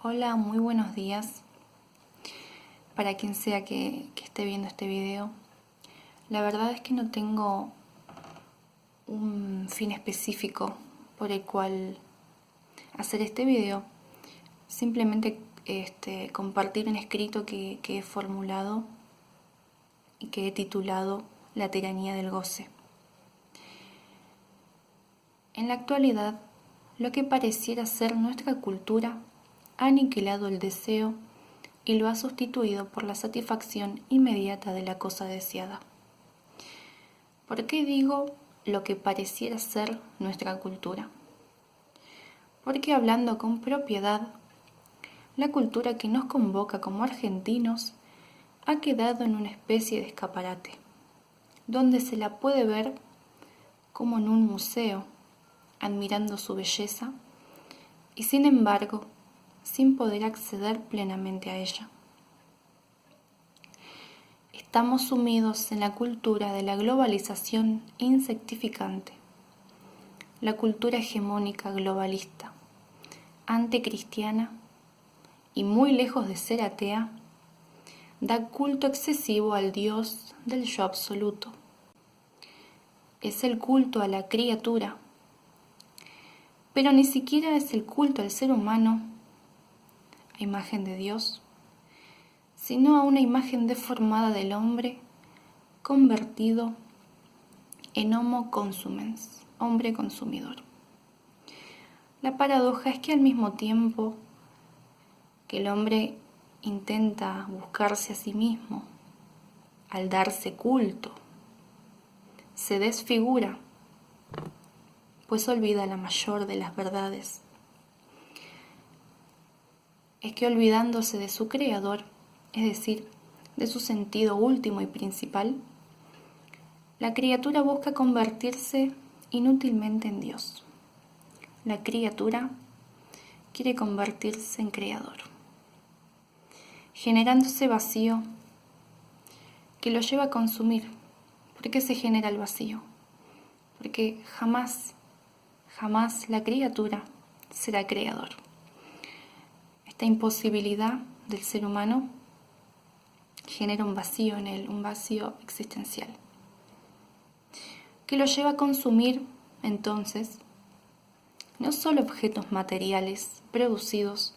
Hola, muy buenos días para quien sea que esté viendo este video. La verdad es que no tengo un fin específico por el cual hacer este video. Simplemente compartir un escrito que he formulado y que he titulado La tiranía del goce. En la actualidad, lo que pareciera ser nuestra cultura ha aniquilado el deseo y lo ha sustituido por la satisfacción inmediata de la cosa deseada. ¿Por qué digo lo que pareciera ser nuestra cultura? Porque hablando con propiedad, la cultura que nos convoca como argentinos ha quedado en una especie de escaparate, donde se la puede ver como en un museo, admirando su belleza y sin embargo, sin poder acceder plenamente a ella. Estamos sumidos en la cultura de la globalización insectificante, la cultura hegemónica globalista, anticristiana y muy lejos de ser atea, da culto excesivo al Dios del yo absoluto. Es el culto a la criatura, pero ni siquiera es el culto al ser humano, a imagen de Dios, sino a una imagen deformada del hombre convertido en homo consumens, hombre consumidor. La paradoja es que al mismo tiempo que el hombre intenta buscarse a sí mismo, al darse culto, se desfigura, pues olvida la mayor de las verdades. Es que olvidándose de su creador, es decir, de su sentido último y principal, la criatura busca convertirse inútilmente en Dios. La criatura quiere convertirse en creador, generándose vacío que lo lleva a consumir. ¿Por qué se genera el vacío? Porque jamás la criatura será creador. Esta imposibilidad del ser humano genera un vacío en él, un vacío existencial, que lo lleva a consumir entonces no solo objetos materiales producidos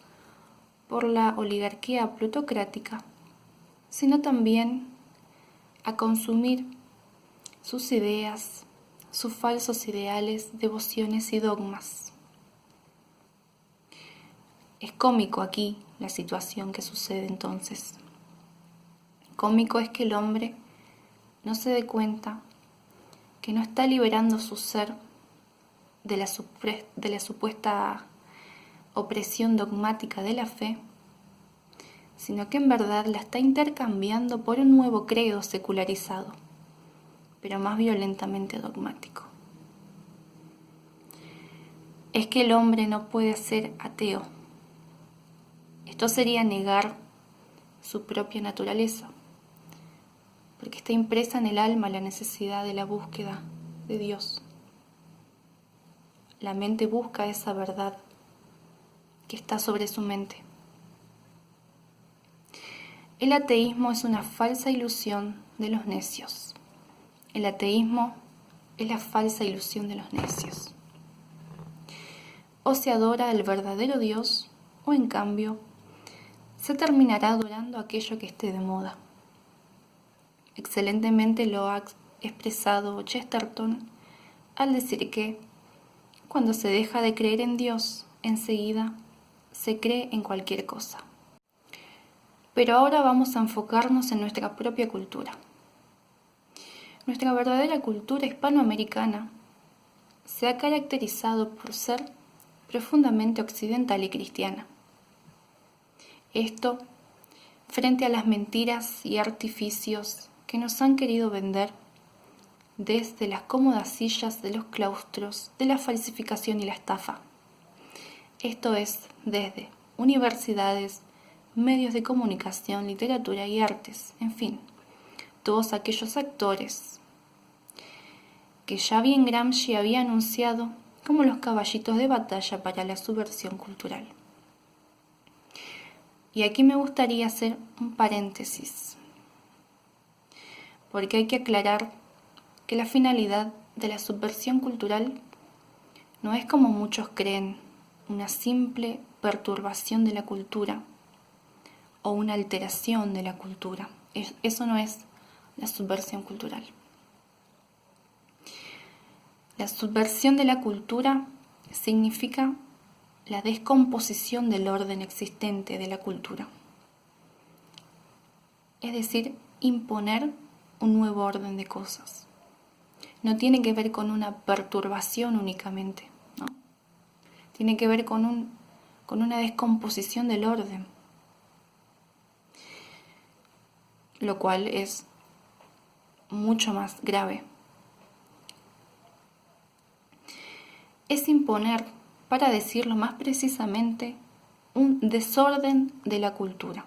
por la oligarquía plutocrática, sino también a consumir sus ideas, sus falsos ideales, devociones y dogmas. Es cómico aquí la situación que sucede entonces. Cómico es que el hombre no se dé cuenta que no está liberando su ser de la supuesta opresión dogmática de la fe, sino que en verdad la está intercambiando por un nuevo credo secularizado, pero más violentamente dogmático. Es que el hombre no puede ser ateo. Esto sería negar su propia naturaleza, porque está impresa en el alma la necesidad de la búsqueda de Dios. La mente busca esa verdad que está sobre su mente. El ateísmo es una falsa ilusión de los necios. El ateísmo es la falsa ilusión de los necios. O se adora al verdadero Dios, o en cambio, se terminará adorando aquello que esté de moda. Excelentemente lo ha expresado Chesterton al decir que cuando se deja de creer en Dios, enseguida se cree en cualquier cosa. Pero ahora vamos a enfocarnos en nuestra propia cultura. Nuestra verdadera cultura hispanoamericana se ha caracterizado por ser profundamente occidental y cristiana. Esto frente a las mentiras y artificios que nos han querido vender desde las cómodas sillas de los claustros de la falsificación y la estafa. Esto es, desde universidades, medios de comunicación, literatura y artes, en fin, todos aquellos actores que ya bien Gramsci había anunciado como los caballitos de batalla para la subversión cultural. Y aquí me gustaría hacer un paréntesis, porque hay que aclarar que la finalidad de la subversión cultural no es, como muchos creen, una simple perturbación de la cultura o una alteración de la cultura. Eso no es la subversión cultural. La subversión de la cultura significa la descomposición del orden existente de la cultura. Es decir, imponer un nuevo orden de cosas. No tiene que ver con una perturbación únicamente, ¿no? Tiene que ver con una descomposición del orden, lo cual es mucho más grave. Es imponer, para decirlo más precisamente, un desorden de la cultura.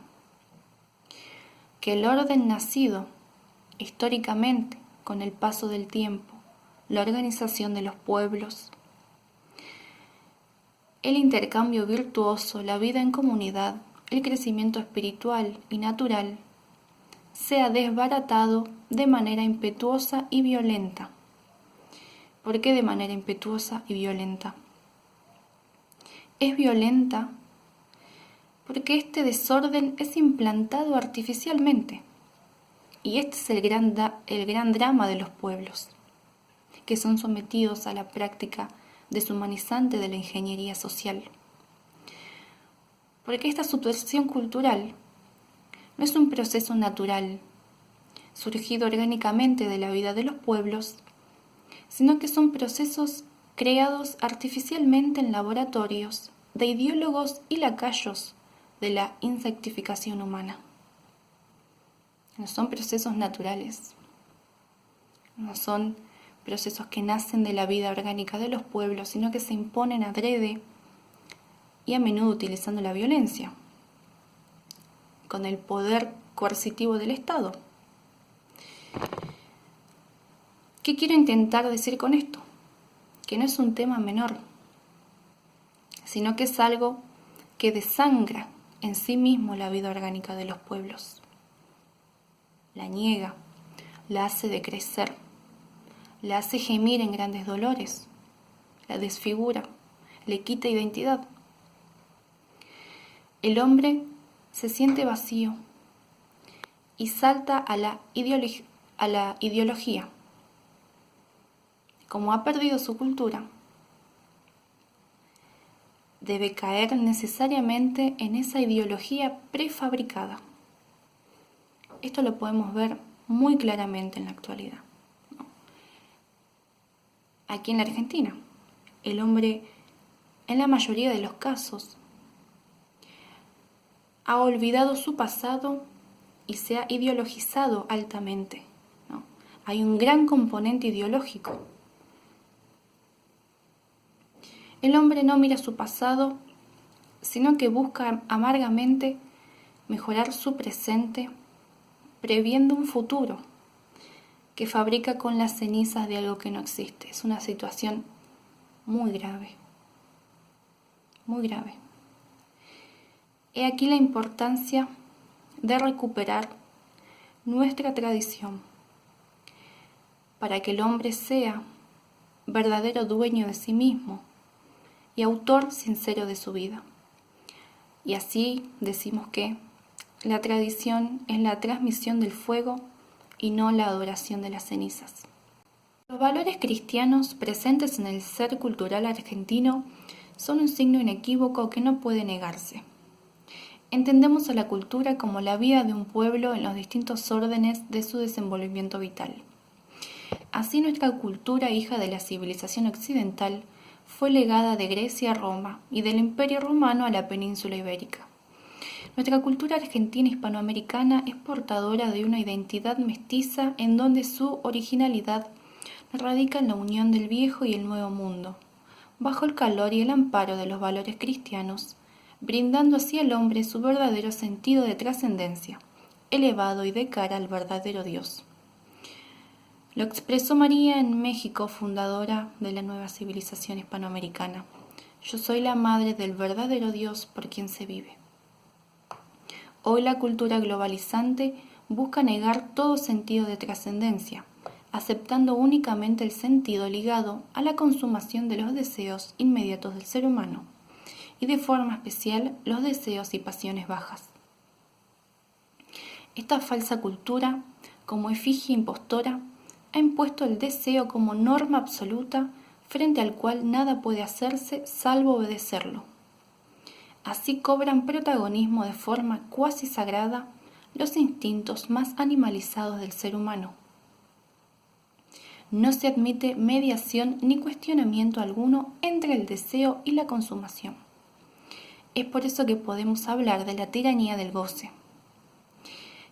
Que el orden nacido históricamente con el paso del tiempo, la organización de los pueblos, el intercambio virtuoso, la vida en comunidad, el crecimiento espiritual y natural, sea desbaratado de manera impetuosa y violenta. ¿Por qué de manera impetuosa y violenta? Es violenta porque este desorden es implantado artificialmente. Y este es el gran drama de los pueblos, que son sometidos a la práctica deshumanizante de la ingeniería social. Porque esta subversión cultural no es un proceso natural, surgido orgánicamente de la vida de los pueblos, sino que son procesos creados artificialmente en laboratorios de ideólogos y lacayos de la insectificación humana. No son procesos naturales, no son procesos que nacen de la vida orgánica de los pueblos, sino que se imponen adrede y a menudo utilizando la violencia, con el poder coercitivo del Estado. ¿Qué quiero intentar decir con esto? Que no es un tema menor, sino que es algo que desangra en sí mismo la vida orgánica de los pueblos. La niega, la hace decrecer, la hace gemir en grandes dolores, la desfigura, le quita identidad. El hombre se siente vacío y salta a la ideología. Como ha perdido su cultura, debe caer necesariamente en esa ideología prefabricada. Esto lo podemos ver muy claramente en la actualidad. Aquí en la Argentina, el hombre, en la mayoría de los casos, ha olvidado su pasado y se ha ideologizado altamente, ¿no? Hay un gran componente ideológico. El hombre no mira su pasado, sino que busca amargamente mejorar su presente, previendo un futuro que fabrica con las cenizas de algo que no existe. Es una situación muy grave, muy grave. He aquí la importancia de recuperar nuestra tradición para que el hombre sea verdadero dueño de sí mismo y autor sincero de su vida. Y así decimos que la tradición es la transmisión del fuego y no la adoración de las cenizas. Los valores cristianos presentes en el ser cultural argentino son un signo inequívoco que no puede negarse. Entendemos a la cultura como la vida de un pueblo en los distintos órdenes de su desenvolvimiento vital. Así nuestra cultura, hija de la civilización occidental, fue legada de Grecia a Roma y del Imperio Romano a la península ibérica. Nuestra cultura argentina hispanoamericana es portadora de una identidad mestiza en donde su originalidad radica en la unión del viejo y el nuevo mundo, bajo el calor y el amparo de los valores cristianos, brindando así al hombre su verdadero sentido de trascendencia, elevado y de cara al verdadero Dios. Lo expresó María en México, fundadora de la nueva civilización hispanoamericana. Yo soy la madre del verdadero Dios por quien se vive. Hoy la cultura globalizante busca negar todo sentido de trascendencia, aceptando únicamente el sentido ligado a la consumación de los deseos inmediatos del ser humano, y de forma especial los deseos y pasiones bajas. Esta falsa cultura, como efigie impostora, ha impuesto el deseo como norma absoluta frente al cual nada puede hacerse salvo obedecerlo. Así cobran protagonismo de forma cuasi sagrada los instintos más animalizados del ser humano. No se admite mediación ni cuestionamiento alguno entre el deseo y la consumación. Es por eso que podemos hablar de la tiranía del goce.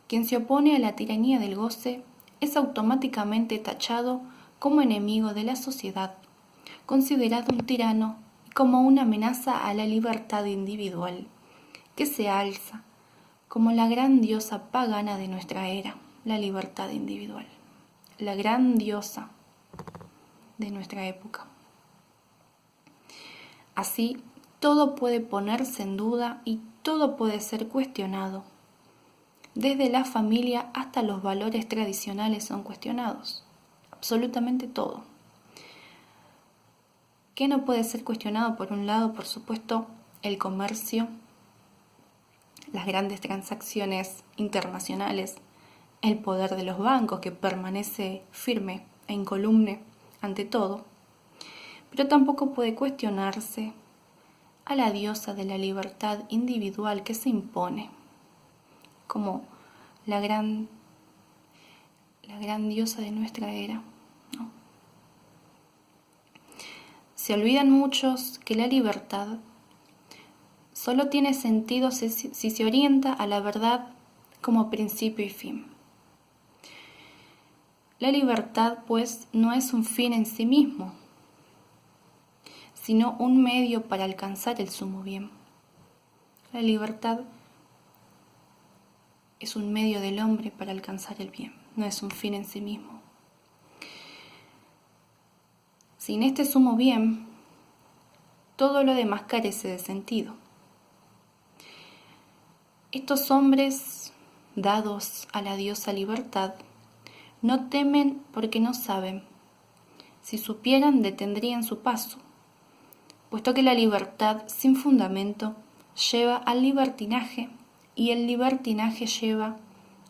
Quien se opone a la tiranía del goce es automáticamente tachado como enemigo de la sociedad, considerado un tirano y como una amenaza a la libertad individual, que se alza como la gran diosa pagana de nuestra era, la libertad individual, la gran diosa de nuestra época. Así, todo puede ponerse en duda y todo puede ser cuestionado. Desde la familia hasta los valores tradicionales son cuestionados. Absolutamente todo. ¿Qué no puede ser cuestionado? Por un lado, por supuesto, el comercio, las grandes transacciones internacionales, el poder de los bancos que permanece firme e incolumne ante todo. Pero tampoco puede cuestionarse a la diosa de la libertad individual que se impone como la gran diosa de nuestra era, ¿no? Se olvidan muchos que la libertad solo tiene sentido si se orienta a la verdad como principio y fin. La libertad, pues, no es un fin en sí mismo, sino un medio para alcanzar el sumo bien. La libertad es un medio del hombre para alcanzar el bien, no es un fin en sí mismo. Sin este sumo bien, todo lo demás carece de sentido. Estos hombres, dados a la diosa libertad, no temen porque no saben. Si supieran, detendrían su paso, puesto que la libertad sin fundamento lleva al libertinaje y el libertinaje lleva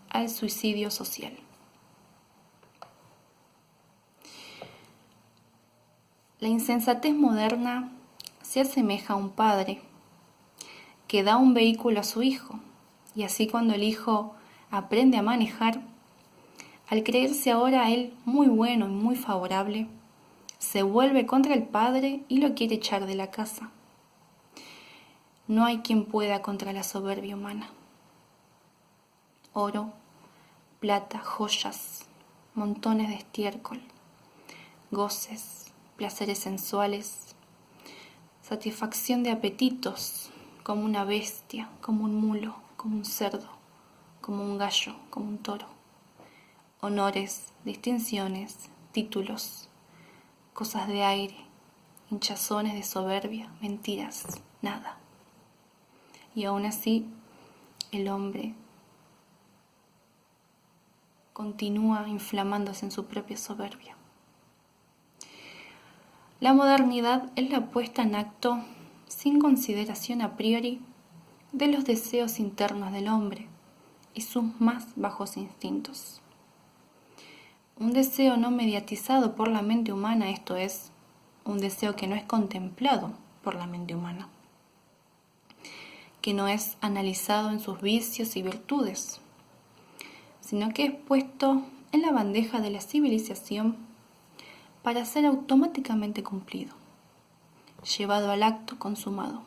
al suicidio social. La insensatez moderna se asemeja a un padre que da un vehículo a su hijo, y así cuando el hijo aprende a manejar, al creerse ahora él muy bueno y muy favorable, se vuelve contra el padre y lo quiere echar de la casa. No hay quien pueda contra la soberbia humana. Oro, plata, joyas, montones de estiércol, goces, placeres sensuales, satisfacción de apetitos, como una bestia, como un mulo, como un cerdo, como un gallo, como un toro. Honores, distinciones, títulos, cosas de aire, hinchazones de soberbia, mentiras, nada. Y aún así, el hombre continúa inflamándose en su propia soberbia. La modernidad es la puesta en acto, sin consideración a priori, de los deseos internos del hombre y sus más bajos instintos. Un deseo no mediatizado por la mente humana, esto es, un deseo que no es contemplado por la mente humana, que no es analizado en sus vicios y virtudes, sino que es puesto en la bandeja de la civilización para ser automáticamente cumplido, llevado al acto consumado.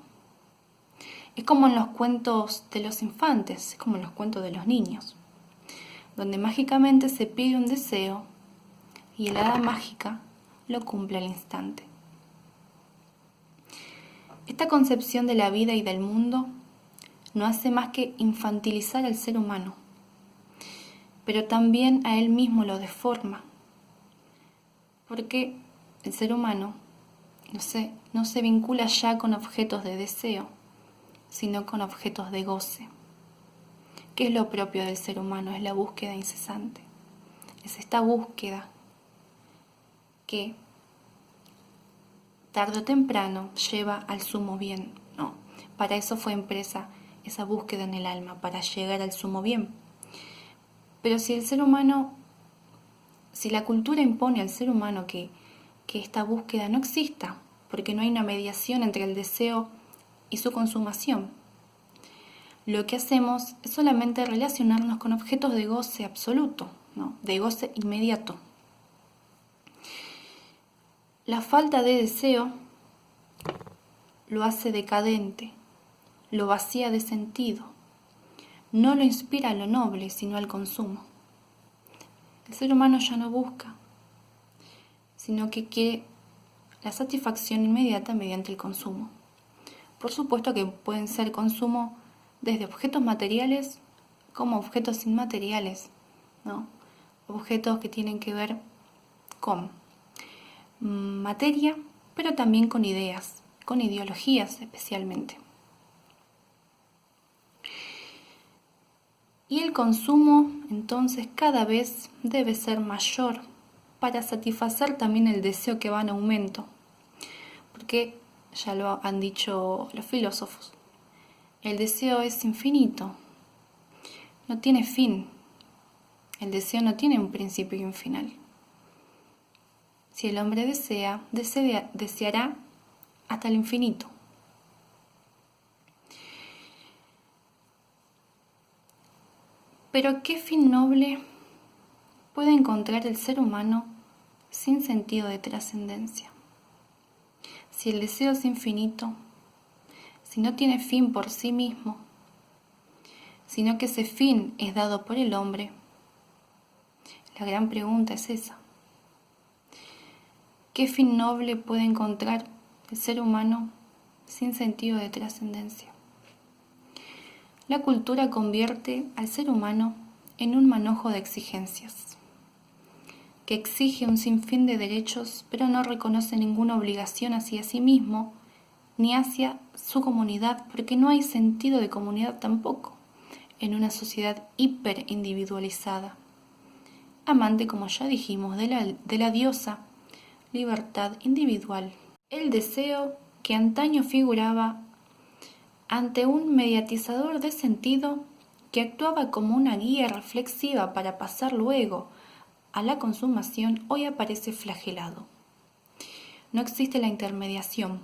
Es como en los cuentos de los infantes, es como en los cuentos de los niños, donde mágicamente se pide un deseo y el hada mágica lo cumple al instante. Esta concepción de la vida y del mundo no hace más que infantilizar al ser humano, pero también a él mismo lo deforma, porque el ser humano no se vincula ya con objetos de deseo, sino con objetos de goce. ¿Qué es lo propio del ser humano? Es la búsqueda incesante. Es esta búsqueda que tarde o temprano lleva al sumo bien. No, para eso fue impresa esa búsqueda en el alma, para llegar al sumo bien. Pero si el ser humano, si la cultura impone al ser humano que esta búsqueda no exista, porque no hay una mediación entre el deseo y su consumación, lo que hacemos es solamente relacionarnos con objetos de goce absoluto, ¿no? De goce inmediato. La falta de deseo lo hace decadente, lo vacía de sentido, no lo inspira a lo noble, sino al consumo. El ser humano ya no busca, sino que quiere la satisfacción inmediata mediante el consumo. Por supuesto que pueden ser consumo desde objetos materiales como objetos inmateriales, ¿no? Objetos que tienen que ver con materia, pero también con ideas, con ideologías especialmente. Y el consumo, entonces, cada vez debe ser mayor para satisfacer también el deseo que va en aumento. Porque, ya lo han dicho los filósofos, el deseo es infinito, no tiene fin. El deseo no tiene un principio y un final. Si el hombre deseará hasta el infinito. Pero ¿qué fin noble puede encontrar el ser humano sin sentido de trascendencia? Si el deseo es infinito, si no tiene fin por sí mismo, sino que ese fin es dado por el hombre, la gran pregunta es esa. ¿Qué fin noble puede encontrar el ser humano sin sentido de trascendencia? La cultura convierte al ser humano en un manojo de exigencias, que exige un sinfín de derechos, pero no reconoce ninguna obligación hacia sí mismo ni hacia su comunidad, porque no hay sentido de comunidad tampoco en una sociedad hiperindividualizada, amante, como ya dijimos, de la diosa libertad individual. El deseo que antaño figuraba ante un mediatizador de sentido que actuaba como una guía reflexiva para pasar luego a la consumación, hoy aparece flagelado. No existe la intermediación.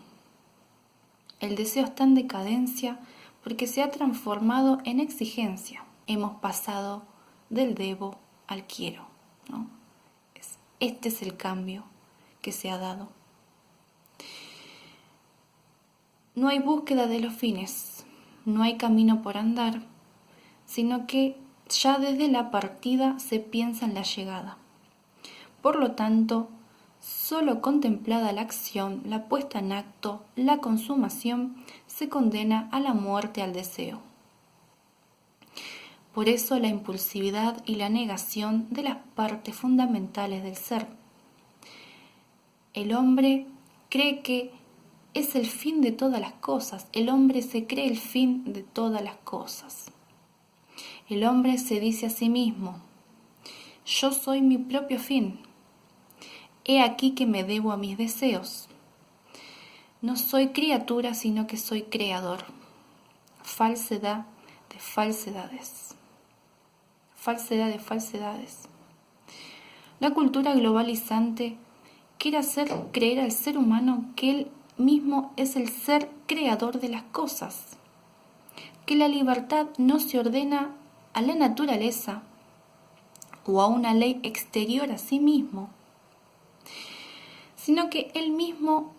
El deseo está en decadencia porque se ha transformado en exigencia. Hemos pasado del debo al quiero, ¿no? Este es el cambio que se ha dado. No hay búsqueda de los fines, no hay camino por andar, sino que ya desde la partida se piensa en la llegada. Por lo tanto, solo contemplada la acción, la puesta en acto, la consumación, se condena a la muerte al deseo. Por eso la impulsividad y la negación de las partes fundamentales del ser. El hombre cree que es el fin de todas las cosas. El hombre se cree el fin de todas las cosas. El hombre se dice a sí mismo: yo soy mi propio fin. He aquí que me debo a mis deseos. No soy criatura, sino que soy creador. Falsedad de falsedades. Falsedad de falsedades. La cultura globalizante quiere hacer creer al ser humano que él mismo es el ser creador de las cosas, que la libertad no se ordena a la naturaleza o a una ley exterior a sí mismo, sino que él mismo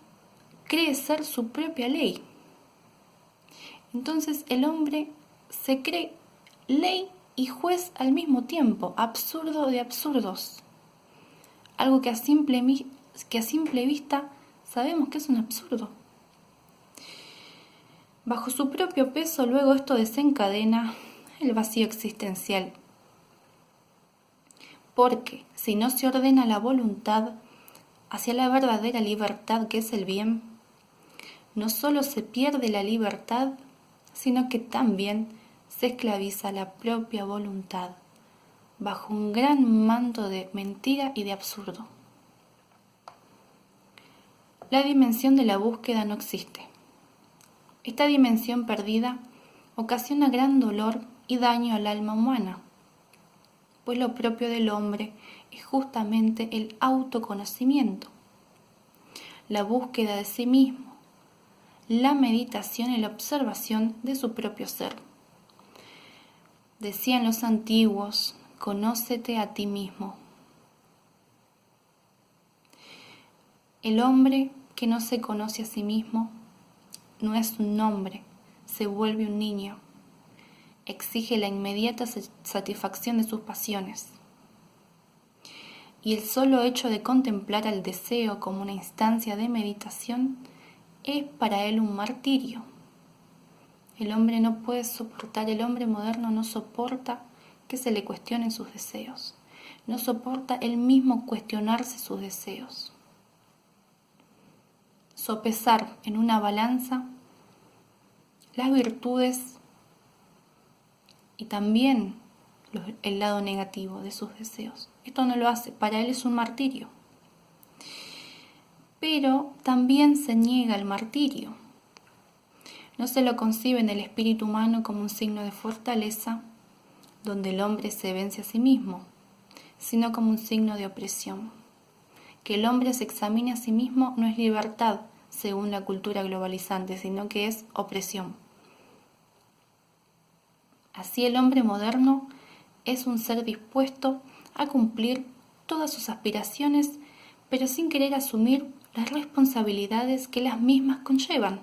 cree ser su propia ley. Entonces el hombre se cree ley y juez al mismo tiempo, absurdo de absurdos, algo que a simple vista sabemos que es un absurdo. Bajo su propio peso, luego esto desencadena el vacío existencial. Porque si no se ordena la voluntad hacia la verdadera libertad que es el bien, no solo se pierde la libertad, sino que también se esclaviza la propia voluntad bajo un gran manto de mentira y de absurdo. La dimensión de la búsqueda no existe. Esta dimensión perdida ocasiona gran dolor y daño al alma humana, pues lo propio del hombre es justamente el autoconocimiento, la búsqueda de sí mismo, la meditación y la observación de su propio ser. Decían los antiguos, conócete a ti mismo. El hombre que no se conoce a sí mismo no es un hombre, se vuelve un niño. Exige la inmediata satisfacción de sus pasiones. Y el solo hecho de contemplar al deseo como una instancia de meditación es para él un martirio. El hombre no puede soportar, el hombre moderno no soporta que se le cuestionen sus deseos. No soporta él mismo cuestionarse sus deseos. Sopesar en una balanza las virtudes y también el lado negativo de sus deseos. Esto no lo hace, para él es un martirio. Pero también se niega al martirio. No se lo concibe en el espíritu humano como un signo de fortaleza, donde el hombre se vence a sí mismo, sino como un signo de opresión. Que el hombre se examine a sí mismo no es libertad, según la cultura globalizante, sino que es opresión. Así el hombre moderno es un ser dispuesto a cumplir todas sus aspiraciones, pero sin querer asumir las responsabilidades que las mismas conllevan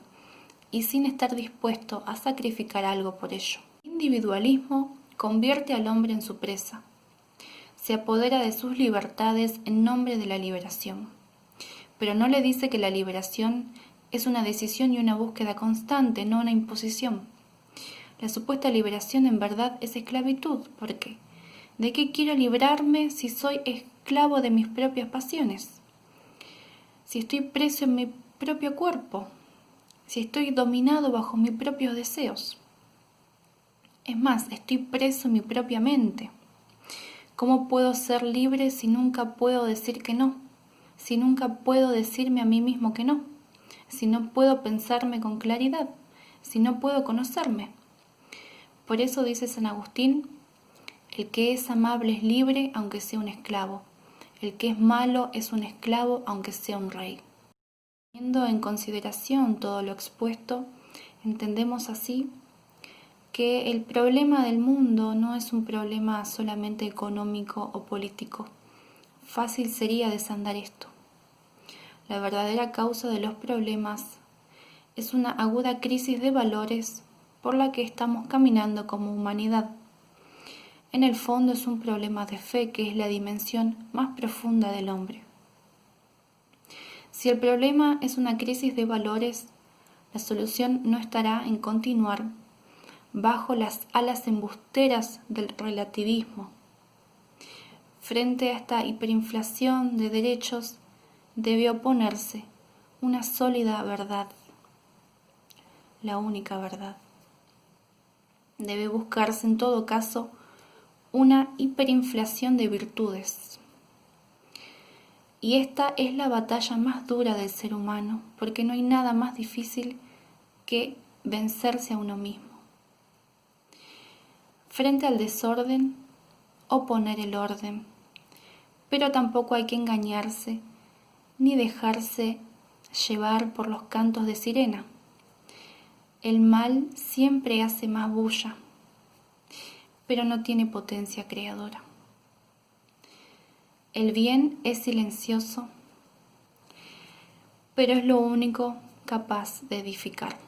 y sin estar dispuesto a sacrificar algo por ello. El individualismo convierte al hombre en su presa. Se apodera de sus libertades en nombre de la liberación, pero no le dice que la liberación es una decisión y una búsqueda constante, no una imposición. La supuesta liberación en verdad es esclavitud. ¿Por qué? ¿De qué quiero librarme si soy esclavo de mis propias pasiones? Si estoy preso en mi propio cuerpo, si estoy dominado bajo mis propios deseos. Es más, estoy preso en mi propia mente. ¿Cómo puedo ser libre si nunca puedo decir que no? Si nunca puedo decirme a mí mismo que no? Si no puedo pensarme con claridad? Si no puedo conocerme? Por eso dice San Agustín, el que es amable es libre aunque sea un esclavo. El que es malo es un esclavo aunque sea un rey. Teniendo en consideración todo lo expuesto, entendemos así que el problema del mundo no es un problema solamente económico o político. Fácil sería desandar esto. La verdadera causa de los problemas es una aguda crisis de valores por la que estamos caminando como humanidad. En el fondo es un problema de fe, que es la dimensión más profunda del hombre. Si el problema es una crisis de valores, la solución no estará en continuar bajo las alas embusteras del relativismo. Frente a esta hiperinflación de derechos, debe oponerse una sólida verdad, la única verdad. Debe buscarse en todo caso una hiperinflación de virtudes. Y esta es la batalla más dura del ser humano, porque no hay nada más difícil que vencerse a uno mismo. Frente al desorden, oponer el orden, pero tampoco hay que engañarse ni dejarse llevar por los cantos de sirena. El mal siempre hace más bulla, pero no tiene potencia creadora. El bien es silencioso, pero es lo único capaz de edificar.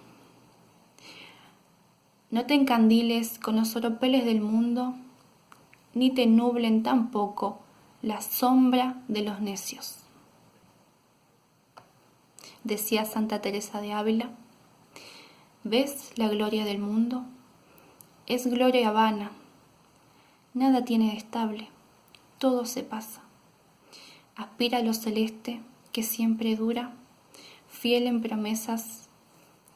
No te encandiles con los oropeles del mundo, ni te nublen tampoco la sombra de los necios. Decía Santa Teresa de Ávila, ¿ves la gloria del mundo? Es gloria vana, nada tiene de estable, todo se pasa. Aspira a lo celeste que siempre dura, fiel en promesas,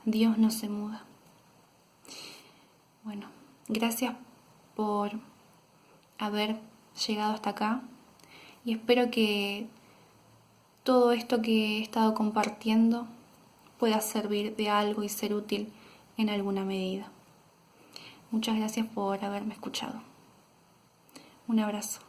Dios no se muda. Bueno, Gracias por haber llegado hasta acá y espero que todo esto que he estado compartiendo pueda servir de algo y ser útil en alguna medida. Muchas gracias por haberme escuchado. Un abrazo.